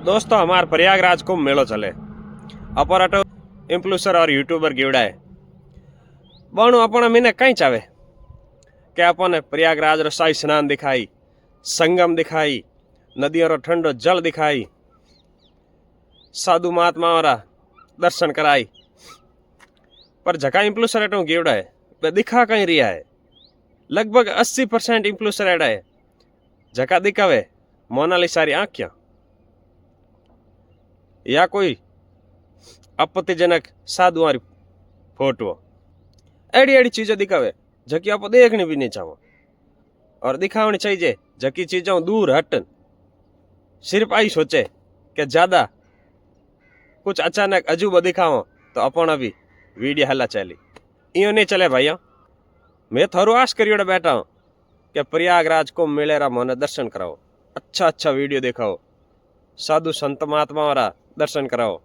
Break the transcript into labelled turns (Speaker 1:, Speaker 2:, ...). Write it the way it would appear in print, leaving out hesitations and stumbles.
Speaker 1: दोस्तों हमार प्रयागराज कुंभ मेलो चले अपराटो इन्फ्लुएंसर और यूट्यूबर गिवड़ाए बणु अपना मीने कहीं चावे कि अपने प्रयागराज रो शाही स्नान दिखाई, संगम दिखाई, नदियों रो ठंडो जल दिखाई, साधु महात्मा रा दर्शन कराई। पर जका इन्फ्लुएंसर एटो गिवड़ाए वे दिखा कहीं रिया है। लगभग 80% इन्फ्लुएंसर एडा है जका दिखावे मोनालिसा री आंखियां या कोई आपत्तिजनक साधुआ री फोटो एड़ी एड़ी चीजें दिखावे जकी आप देखनी भी नहीं चाहो और दिखावनी चाहिए जकी चीजों दूर हटन। सिर्फ आई सोचे कि ज्यादा कुछ अचानक अजूबा दिखाओ तो अपना भी वीडियो हला चली। इं नहीं चले भाइयों। मैं थारू आश करियोड़े बैठा हूँ कि प्रयागराज को मेलेरा मोने दर्शन कराओ, अच्छा अच्छा वीडियो दिखाओ, साधु संत महात्मा दर्शन कराओ।